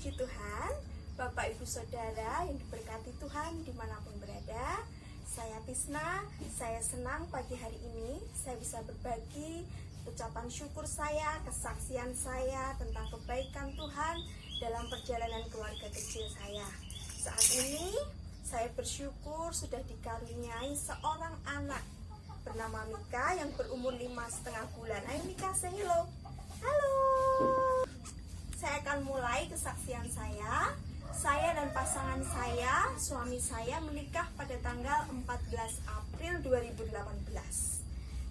Puji Tuhan, Bapak Ibu Saudara yang diberkati Tuhan dimanapun berada. Saya Tisna, saya senang pagi hari ini saya bisa berbagi ucapan syukur saya, kesaksian saya tentang kebaikan Tuhan dalam perjalanan keluarga kecil saya. Saat ini saya bersyukur sudah dikaruniai seorang anak bernama Mika yang berumur 5,5 bulan. Ayo Mika, say hello. Halo. Saya akan mulai kesaksian saya. Saya dan pasangan saya, suami saya menikah pada tanggal 14 April 2018.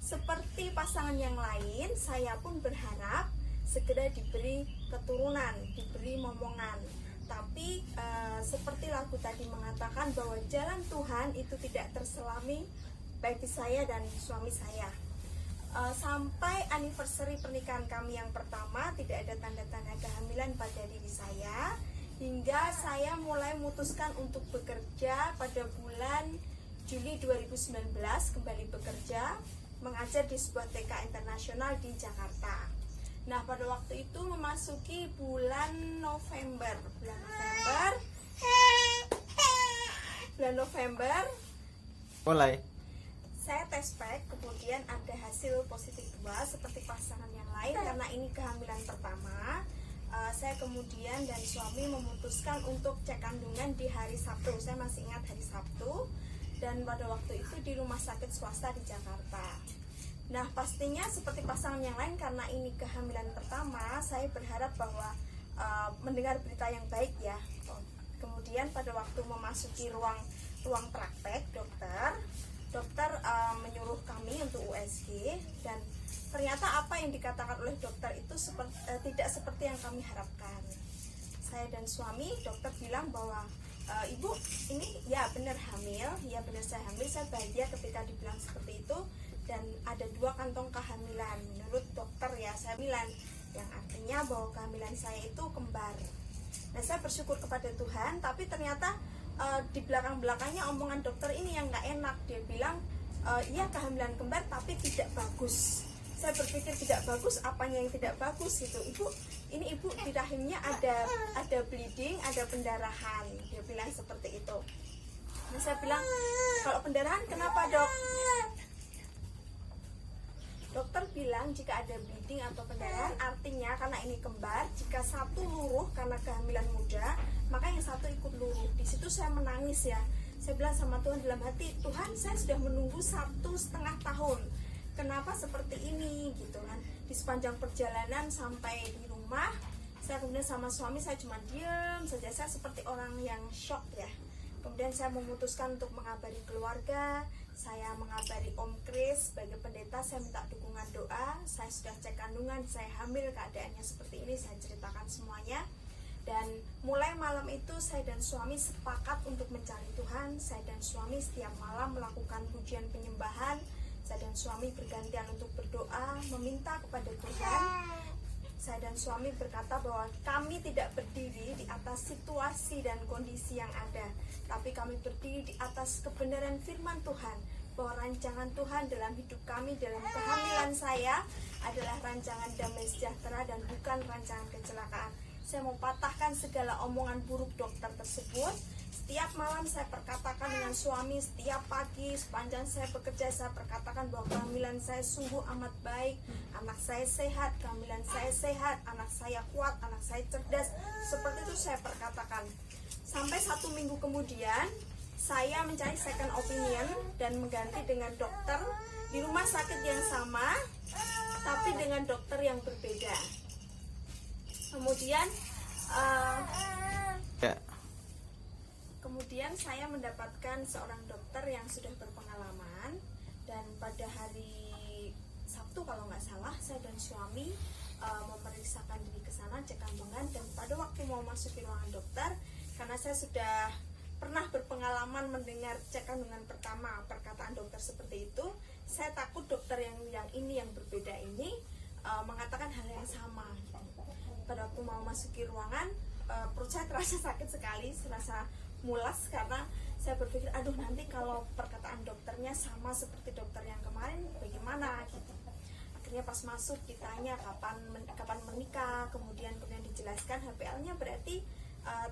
Seperti pasangan yang lain, saya pun berharap segera diberi keturunan, diberi momongan. Tapi seperti lagu tadi mengatakan bahwa jalan Tuhan itu tidak terselami bagi saya dan suami saya. Sampai anniversary pernikahan kami yang pertama tidak ada tanda-tanda kehamilan pada diri saya, hingga saya mulai memutuskan untuk bekerja pada bulan Juli 2019, kembali bekerja mengajar di sebuah TK internasional di Jakarta. Nah, pada waktu itu memasuki bulan November mulai saya tes pack, kemudian ada hasil positif 2 seperti pasangan yang lain. Karena ini kehamilan pertama, saya kemudian dan suami memutuskan untuk cek kandungan di hari Sabtu. Saya masih ingat hari Sabtu, dan pada waktu itu di rumah sakit swasta di Jakarta. Nah, pastinya seperti pasangan yang lain, karena ini kehamilan pertama, saya berharap bahwa mendengar berita yang baik ya. Kemudian pada waktu memasuki ruang praktek, dokter menyuruh kami untuk USG, dan ternyata apa yang dikatakan oleh dokter itu tidak seperti yang kami harapkan. Saya dan suami, dokter bilang bahwa ibu ini ya benar hamil, ya benar saya hamil. Saya bahagia ketika dibilang seperti itu, dan ada 2 kantong kehamilan menurut dokter ya, saya bilang, yang artinya bahwa kehamilan saya itu kembar. Nah, saya bersyukur kepada Tuhan, tapi ternyata di belakang-belakangnya omongan dokter ini yang gak enak. Dia bilang, iya kehamilan kembar tapi tidak bagus. Saya berpikir tidak bagus, apanya yang tidak bagus gitu. Ibu, ini ibu di rahimnya ada bleeding, ada pendarahan. Dia bilang seperti itu. Nah, saya bilang, kalau pendarahan kenapa dok? Dokter bilang jika ada bleeding atau pendarahan artinya karena ini kembar, jika satu luruh karena kehamilan muda, maka yang satu ikut luruh. Di situ saya menangis ya. Saya bilang sama Tuhan dalam hati, Tuhan, saya sudah menunggu 1,5 tahun. Kenapa seperti ini gitu kan? Di sepanjang perjalanan sampai di rumah, saya kemudian sama suami saya cuma diam saja. Saya seperti orang yang shock ya. Kemudian saya memutuskan untuk mengabari keluarga. Saya mengabari Om Kris sebagai pendeta. Saya minta dukungan doa. Saya sudah cek kandungan, saya hamil, keadaannya seperti ini. Saya ceritakan semuanya. Dan mulai malam itu saya dan suami sepakat untuk mencari Tuhan. Saya dan suami setiap malam melakukan pujian penyembahan. Saya dan suami bergantian untuk berdoa, meminta kepada Tuhan. Saya dan suami berkata bahwa kami tidak berdiri di atas situasi dan kondisi yang ada, tapi kami berdiri di atas kebenaran firman Tuhan, bahwa rancangan Tuhan dalam hidup kami, dalam kehamilan saya adalah rancangan damai sejahtera dan bukan rancangan kecelakaan. Saya mau patahkan segala omongan buruk dokter tersebut. Setiap malam saya perkatakan dengan suami, setiap pagi sepanjang saya bekerja, saya perkatakan bahwa kehamilan saya sungguh amat baik, anak saya sehat, kehamilan saya sehat, anak saya kuat, anak saya cerdas. Seperti itu saya perkatakan. Sampai 1 minggu kemudian, saya mencari second opinion dan mengganti dengan dokter di rumah sakit yang sama, tapi dengan dokter yang berbeda. Kemudian saya mendapatkan seorang dokter yang sudah berpengalaman, dan pada hari Sabtu kalau nggak salah, saya dan suami memeriksakan diri ke sana, cek kandungan. Dan pada waktu mau masuk ke ruangan dokter, karena saya sudah pernah berpengalaman mendengar cek kandungan pertama perkataan dokter seperti itu, saya takut dokter yang ini yang berbeda ini mengatakan hal yang sama. Pada waktu mau masuki ruangan, perut saya terasa sakit sekali, serasa mulas, karena saya berpikir, aduh nanti kalau perkataan dokternya sama seperti dokter yang kemarin bagaimana gitu. Akhirnya pas masuk ditanya kapan menikah, kemudian dijelaskan HPL-nya berarti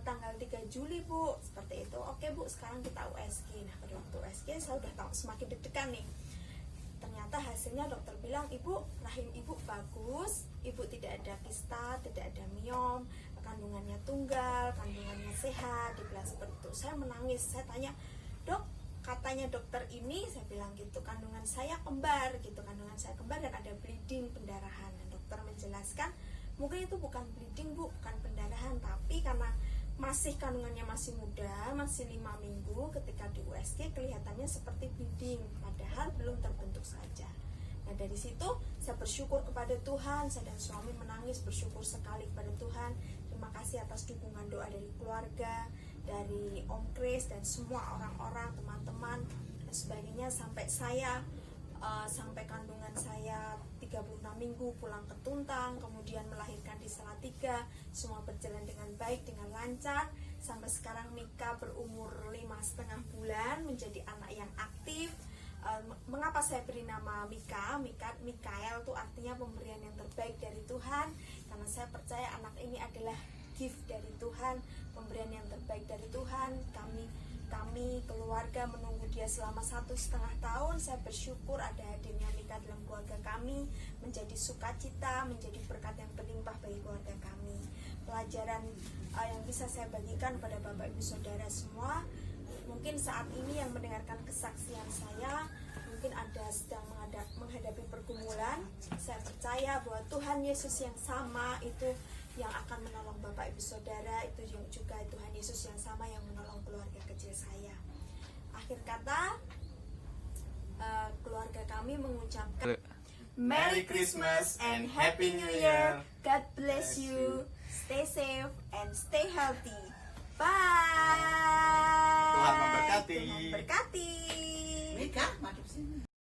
tanggal 3 Juli Bu, seperti itu. Oke Bu, sekarang kita USG. Nah pada waktu USG saya udah tahu semakin deg-degan nih. Ternyata hasilnya dokter bilang, ibu, rahim ibu bagus, ibu tidak ada kista, tidak ada miom, kandungannya tunggal, kandungannya sehat, dibilang seperti itu. Saya menangis, saya tanya, dok, katanya dokter ini, saya bilang gitu, kandungan saya kembar gitu, kandungan saya kembar dan ada bleeding, pendarahan. Dan dokter menjelaskan, mungkin itu bukan bleeding Bu, bukan pendarahan, tapi karena masih kandungannya masih muda, masih 5 minggu, ketika di USG kelihatannya seperti bleeding, padahal belum terbentuk saja. Nah dari situ saya bersyukur kepada Tuhan, saya dan suami menangis bersyukur sekali kepada Tuhan. Terima kasih atas dukungan doa dari keluarga, dari Om Kris dan semua orang-orang, teman-teman dan sebagainya, sampai saya sampai kandungan saya 36 minggu pulang ke Tuntang, kemudian melahirkan di Salatiga, semua berjalan dengan baik, dengan lancar, sampai sekarang Mika berumur 5,5 bulan, menjadi anak yang aktif. Mengapa saya beri nama Mika? Mikael itu artinya pemberian yang terbaik dari Tuhan, karena saya percaya anak ini adalah gift dari Tuhan, pemberian yang terbaik dari Tuhan. Kami keluarga menunggu dia selama 1,5 tahun. Saya bersyukur ada hadirnya Mika dalam keluarga kami, menjadi sukacita, menjadi berkat yang berlimpah bagi keluarga kami. Pelajaran yang bisa saya bagikan pada Bapak Ibu Saudara semua, mungkin saat ini yang mendengarkan kesaksian saya, mungkin ada sedang menghadapi pergumulan. Saya percaya bahwa Tuhan Yesus yang sama itu yang akan menolong Bapak Ibu Saudara, itu juga Tuhan Yesus yang sama yang menolong keluarga kecil saya. Akhir kata, keluarga kami mengucapkan Merry Christmas and Happy New Year. God bless you. Stay safe and stay healthy. Bye. Tuhan memberkati. Tuhan memberkati. Mika, masuk sini.